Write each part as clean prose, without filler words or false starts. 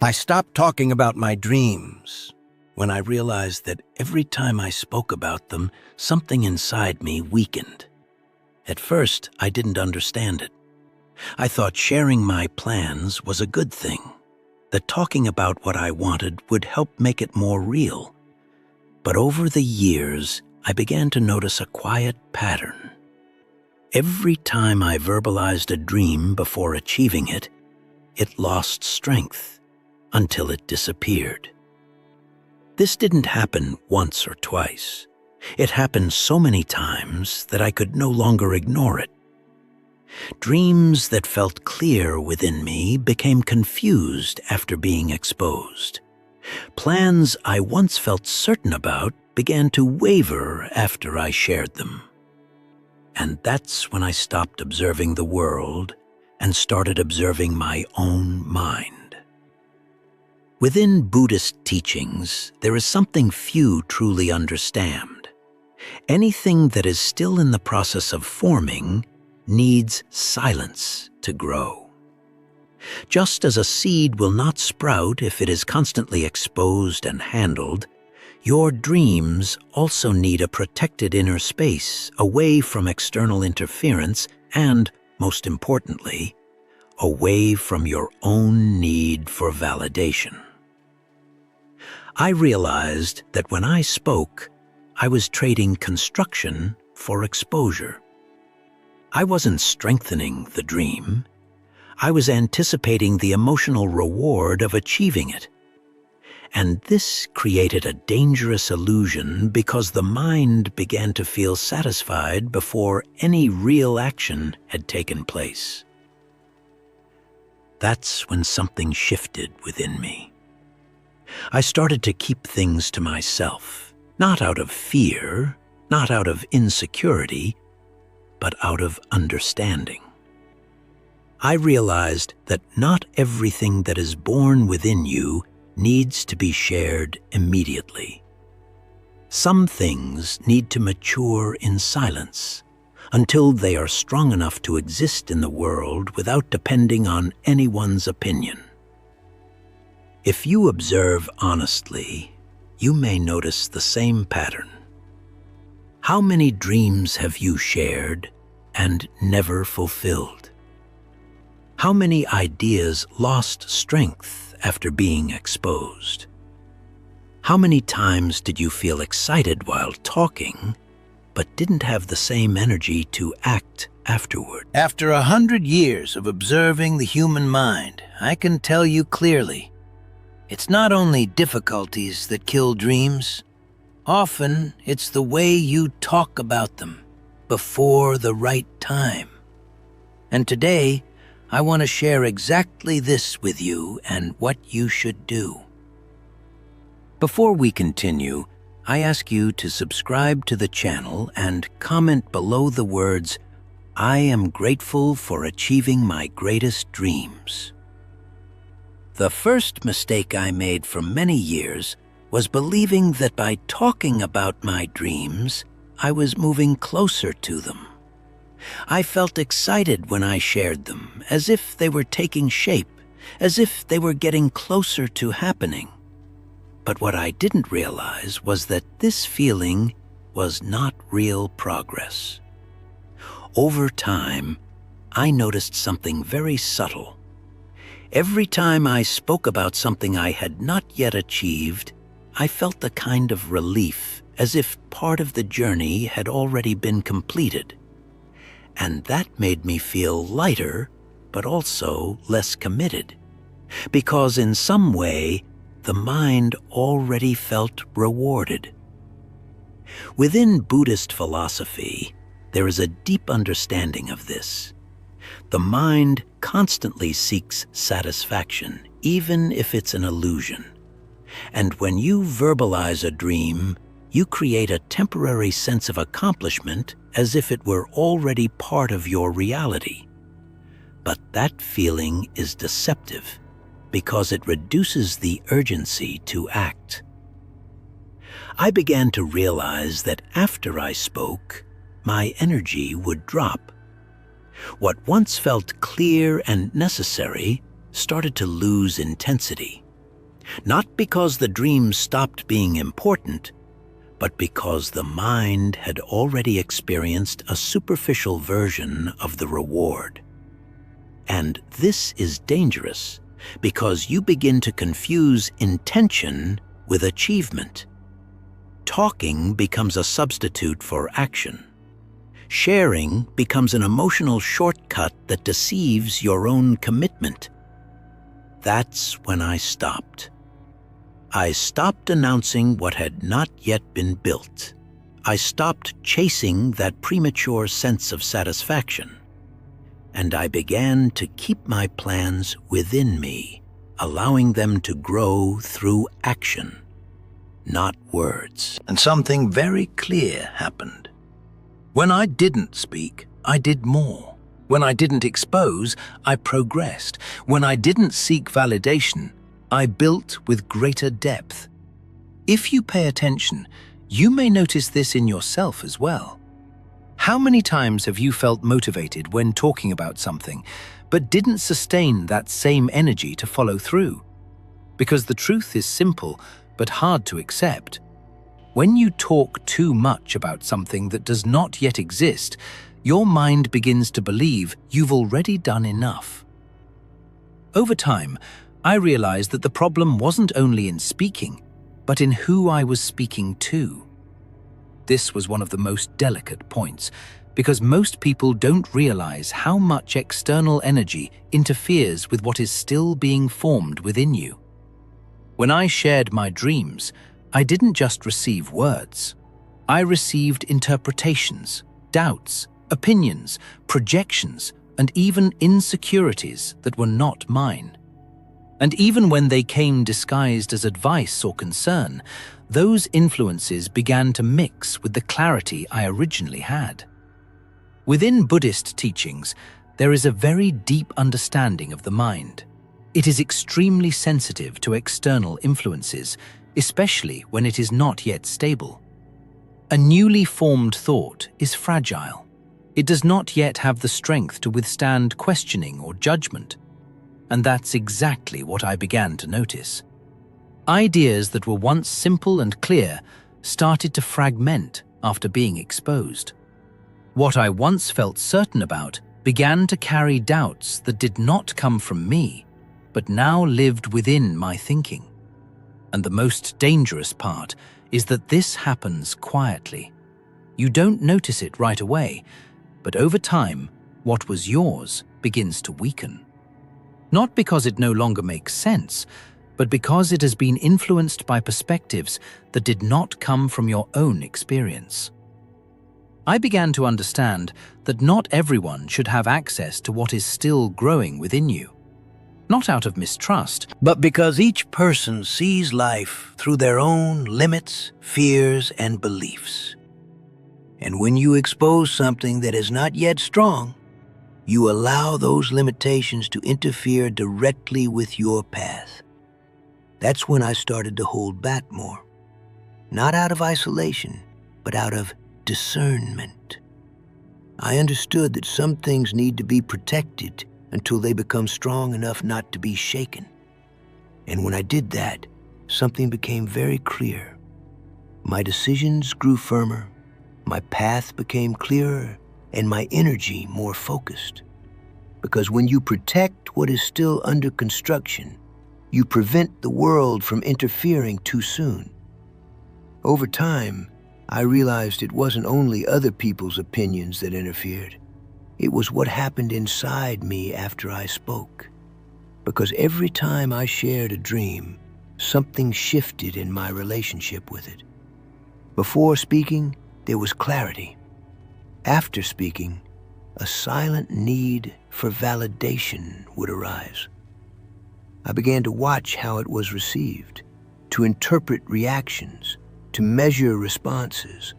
I stopped talking about my dreams when I realized that every time I spoke about them, something inside me weakened. At first, I didn't understand it. I thought sharing my plans was a good thing, that talking about what I wanted would help make it more real. But over the years, I began to notice a quiet pattern. Every time I verbalized a dream before achieving it, it lost strength until it disappeared. This didn't happen once or twice. It happened so many times that I could no longer ignore it. Dreams that felt clear within me became confused after being exposed. Plans I once felt certain about began to waver after I shared them. And that's when I stopped observing the world and started observing my own mind. Within Buddhist teachings, there is something few truly understand. Anything that is still in the process of forming needs silence to grow. Just as a seed will not sprout if it is constantly exposed and handled, your dreams also need a protected inner space away from external interference and, most importantly, away from your own need for validation. I realized that when I spoke, I was trading construction for exposure. I wasn't strengthening the dream. I was anticipating the emotional reward of achieving it. And this created a dangerous illusion because the mind began to feel satisfied before any real action had taken place. That's when something shifted within me. I started to keep things to myself, not out of fear, not out of insecurity, but out of understanding. I realized that not everything that is born within you needs to be shared immediately. Some things need to mature in silence until they are strong enough to exist in the world without depending on anyone's opinion. If you observe honestly, you may notice the same pattern. How many dreams have you shared and never fulfilled? How many ideas lost strength after being exposed? How many times did you feel excited while talking, but didn't have the same energy to act afterward? After 100 years of observing the human mind, I can tell you clearly, it's not only difficulties that kill dreams. Often, it's the way you talk about them before the right time. And today, I want to share exactly this with you and what you should do. Before we continue, I ask you to subscribe to the channel and comment below the words, "I am grateful for achieving my greatest dreams." The first mistake I made for many years was believing that by talking about my dreams, I was moving closer to them. I felt excited when I shared them, as if they were taking shape, as if they were getting closer to happening. But what I didn't realize was that this feeling was not real progress. Over time, I noticed something very subtle. Every time I spoke about something I had not yet achieved, I felt a kind of relief, as if part of the journey had already been completed. And that made me feel lighter, but also less committed, because in some way, the mind already felt rewarded. Within Buddhist philosophy, there is a deep understanding of this. The mind constantly seeks satisfaction, even if it's an illusion. And when you verbalize a dream, you create a temporary sense of accomplishment as if it were already part of your reality. But that feeling is deceptive because it reduces the urgency to act. I began to realize that after I spoke, my energy would drop. What once felt clear and necessary started to lose intensity. not because the dream stopped being important, but because the mind had already experienced a superficial version of the reward. And this is dangerous because you begin to confuse intention with achievement. Talking becomes a substitute for action. Sharing becomes an emotional shortcut that deceives your own commitment. That's when I stopped. I stopped announcing what had not yet been built. I stopped chasing that premature sense of satisfaction. And I began to keep my plans within me, allowing them to grow through action, not words. And something very clear happened. When I didn't speak, I did more. When I didn't expose, I progressed. When I didn't seek validation, I built with greater depth. If you pay attention, you may notice this in yourself as well. How many times have you felt motivated when talking about something, but didn't sustain that same energy to follow through? Because the truth is simple, but hard to accept. When you talk too much about something that does not yet exist, your mind begins to believe you've already done enough. Over time, I realized that the problem wasn't only in speaking, but in who I was speaking to. This was one of the most delicate points, because most people don't realize how much external energy interferes with what is still being formed within you. When I shared my dreams, I didn't just receive words. I received interpretations, doubts, opinions, projections, and even insecurities that were not mine. And even when they came disguised as advice or concern, those influences began to mix with the clarity I originally had. Within Buddhist teachings, there is a very deep understanding of the mind. It is extremely sensitive to external influences, especially when it is not yet stable. A newly formed thought is fragile. It does not yet have the strength to withstand questioning or judgment. And that's exactly what I began to notice. Ideas that were once simple and clear started to fragment after being exposed. What I once felt certain about began to carry doubts that did not come from me, but now lived within my thinking. And the most dangerous part is that this happens quietly. You don't notice it right away, but over time, what was yours begins to weaken. Not because it no longer makes sense, but because it has been influenced by perspectives that did not come from your own experience. I began to understand that not everyone should have access to what is still growing within you. Not out of mistrust, But because each person sees life through their own limits, fears, and beliefs. And when you expose something that is not yet strong, you allow those limitations to interfere directly with your path. That's when I started to hold back more. Not out of isolation, but out of discernment. I understood that some things need to be protected until they become strong enough not to be shaken. And when I did that, something became very clear. My decisions grew firmer, my path became clearer, and my energy more focused. Because when you protect what is still under construction, you prevent the world from interfering too soon. Over time, I realized it wasn't only other people's opinions that interfered. It was what happened inside me after I spoke. Because every time I shared a dream, something shifted in my relationship with it. Before speaking, there was clarity. After speaking, a silent need for validation would arise. I began to watch how it was received, to interpret reactions, to measure responses,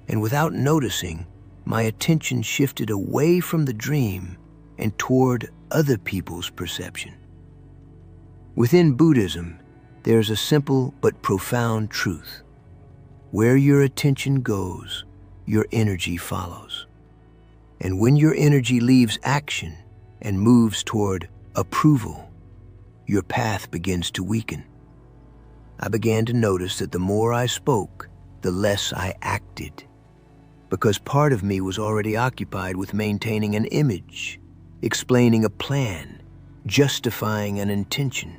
and without noticing, my attention shifted away from the dream and toward other people's perception. Within Buddhism, there's a simple but profound truth. Where your attention goes, your energy follows. And when your energy leaves action and moves toward approval, your path begins to weaken. I began to notice that the more I spoke, the less I acted. Because part of me was already occupied with maintaining an image, explaining a plan, justifying an intention.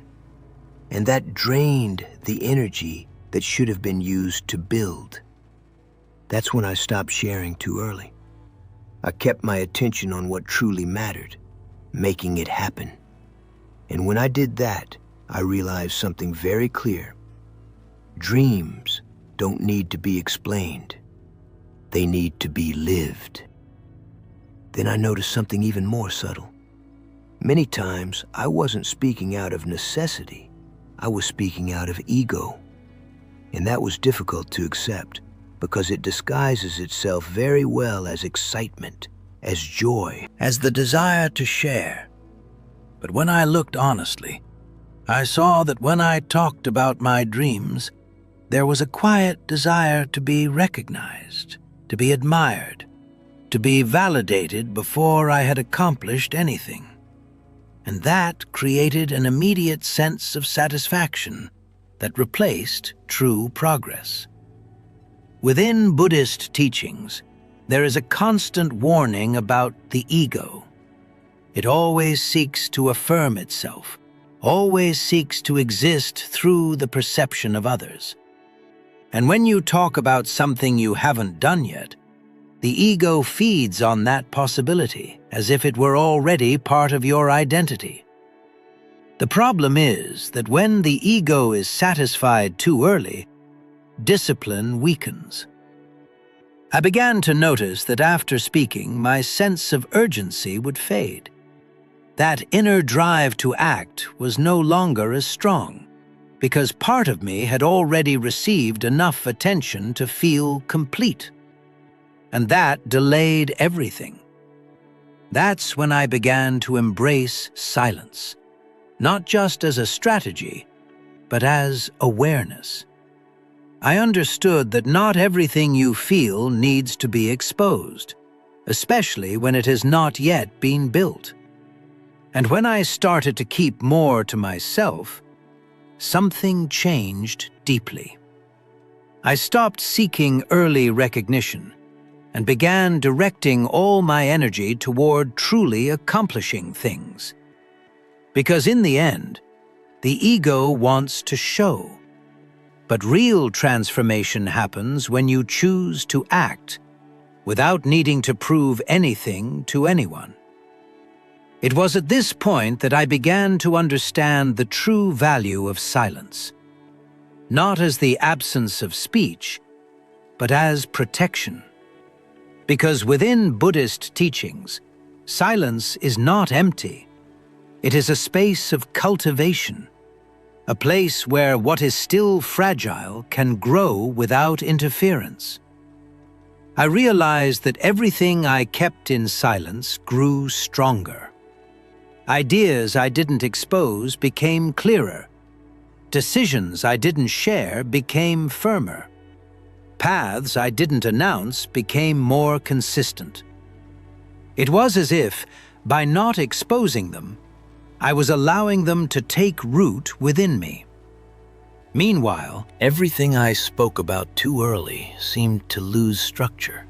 And that drained the energy that should have been used to build. That's when I stopped sharing too early. I kept my attention on what truly mattered, making it happen. And when I did that, I realized something very clear. Dreams don't need to be explained. They need to be lived. Then I noticed something even more subtle. Many times, I wasn't speaking out of necessity. I was speaking out of ego. And that was difficult to accept because it disguises itself very well as excitement, as joy, as the desire to share. But when I looked honestly, I saw that when I talked about my dreams, there was a quiet desire to be recognized, to be admired, to be validated before I had accomplished anything. And that created an immediate sense of satisfaction that replaced true progress. Within Buddhist teachings, there is a constant warning about the ego. It always seeks to affirm itself, always seeks to exist through the perception of others. And when you talk about something you haven't done yet, the ego feeds on that possibility as if it were already part of your identity. The problem is that when the ego is satisfied too early, discipline weakens. I began to notice that after speaking, my sense of urgency would fade. That inner drive to act was no longer as strong, because part of me had already received enough attention to feel complete. And that delayed everything. That's when I began to embrace silence, not just as a strategy, but as awareness. I understood that not everything you feel needs to be exposed, especially when it has not yet been built. And when I started to keep more to myself, something changed deeply. I stopped seeking early recognition and began directing all my energy toward truly accomplishing things. Because in the end, the ego wants to show. But real transformation happens when you choose to act without needing to prove anything to anyone. It was at this point that I began to understand the true value of silence, not as the absence of speech, but as protection. Because within Buddhist teachings, silence is not empty. It is a space of cultivation, a place where what is still fragile can grow without interference. I realized that everything I kept in silence grew stronger. Ideas I didn't expose became clearer. Decisions I didn't share became firmer. Paths I didn't announce became more consistent. It was as if, by not exposing them, I was allowing them to take root within me. Meanwhile, everything I spoke about too early seemed to lose structure,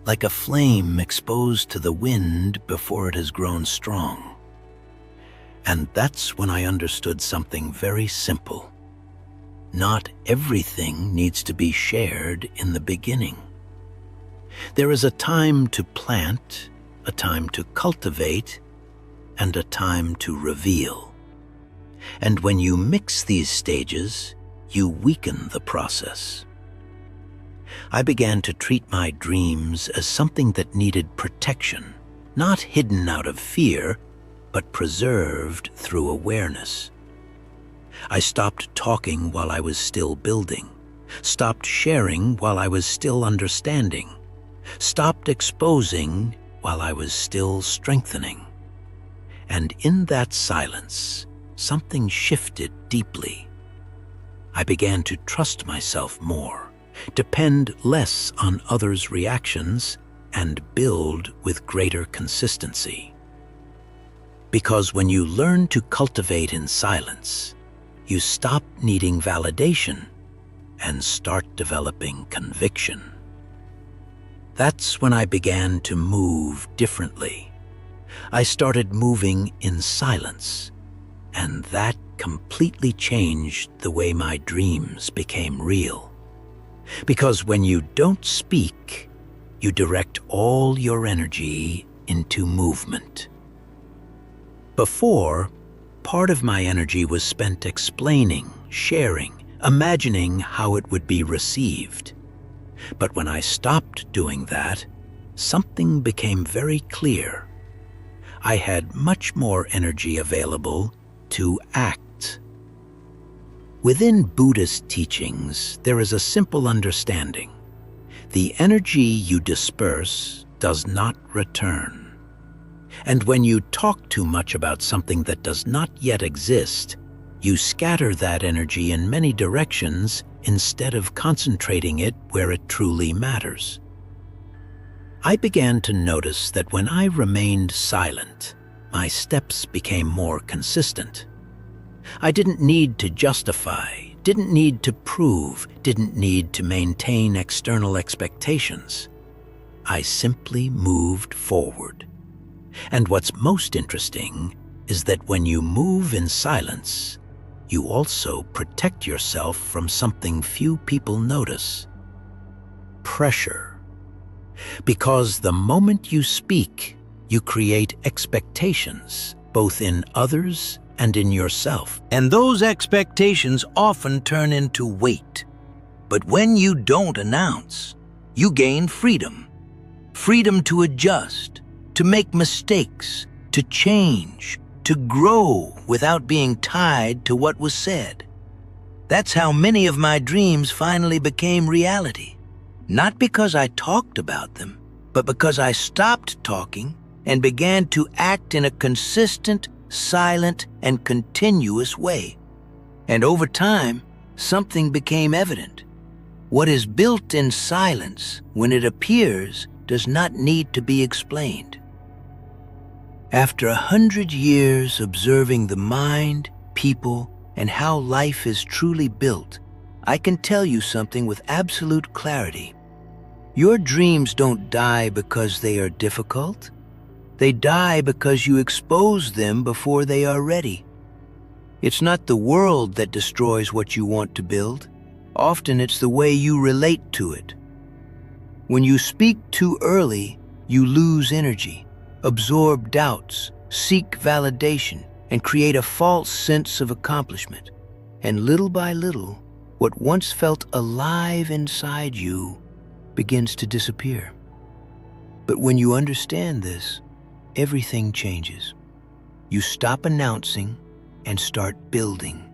like a flame exposed to the wind before it has grown strong. And that's when I understood something very simple. Not everything needs to be shared in the beginning. There is a time to plant, a time to cultivate, and a time to reveal. And when you mix these stages, you weaken the process. I began to treat my dreams as something that needed protection, not hidden out of fear, but preserved through awareness. I stopped talking while I was still building, stopped sharing while I was still understanding, stopped exposing while I was still strengthening. And in that silence, something shifted deeply. I began to trust myself more, depend less on others' reactions, and build with greater consistency. Because when you learn to cultivate in silence, you stop needing validation and start developing conviction. That's when I began to move differently. I started moving in silence, and that completely changed the way my dreams became real. Because when you don't speak, you direct all your energy into movement. Before, part of my energy was spent explaining, sharing, imagining how it would be received. But when I stopped doing that, something became very clear. I had much more energy available to act. Within Buddhist teachings, there is a simple understanding. The energy you disperse does not return. And when you talk too much about something that does not yet exist, you scatter that energy in many directions instead of concentrating it where it truly matters. I began to notice that when I remained silent, my steps became more consistent. I didn't need to justify, didn't need to prove, didn't need to maintain external expectations. I simply moved forward. And what's most interesting is that when you move in silence, you also protect yourself from something few people notice: pressure. Because the moment you speak, you create expectations, both in others and in yourself. And those expectations often turn into weight. But when you don't announce, you gain freedom. Freedom to adjust, to make mistakes, to change, to grow without being tied to what was said. That's how many of my dreams finally became reality. Not because I talked about them, but because I stopped talking and began to act in a consistent, silent, and continuous way. And over time, something became evident. What is built in silence, when it appears, does not need to be explained. After 100 years observing the mind, people, and how life is truly built, I can tell you something with absolute clarity. Your dreams don't die because they are difficult. They die because you expose them before they are ready. It's not the world that destroys what you want to build. Often it's the way you relate to it. When you speak too early, you lose energy, absorb doubts, seek validation, and create a false sense of accomplishment. And little by little, what once felt alive inside you begins to disappear. But when you understand this, everything changes. You stop announcing and start building.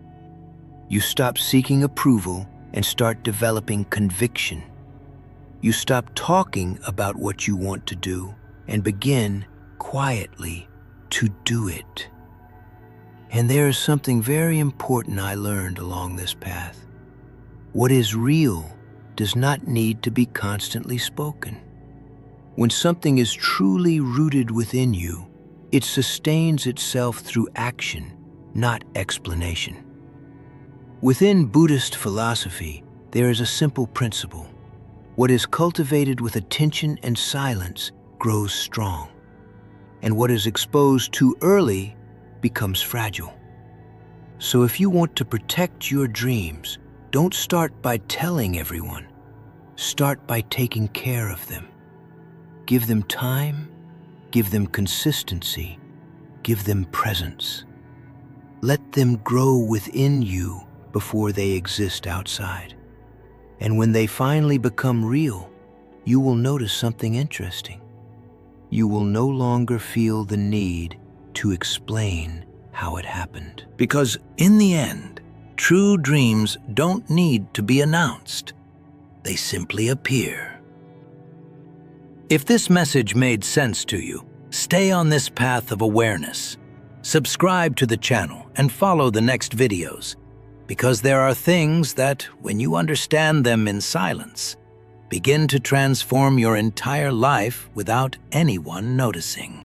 You stop seeking approval and start developing conviction. You stop talking about what you want to do and begin quietly to do it. And there is something very important I learned along this path. What is real does not need to be constantly spoken. When something is truly rooted within you, it sustains itself through action, not explanation. Within Buddhist philosophy, there is a simple principle. What is cultivated with attention and silence grows strong, and what is exposed too early becomes fragile. So if you want to protect your dreams, don't start by telling everyone. Start by taking care of them. Give them time, give them consistency, give them presence. Let them grow within you before they exist outside. And when they finally become real, you will notice something interesting. You will no longer feel the need to explain how it happened. Because in the end, true dreams don't need to be announced. They simply appear. If this message made sense to you, stay on this path of awareness. Subscribe to the channel and follow the next videos, because there are things that, when you understand them in silence, begin to transform your entire life without anyone noticing.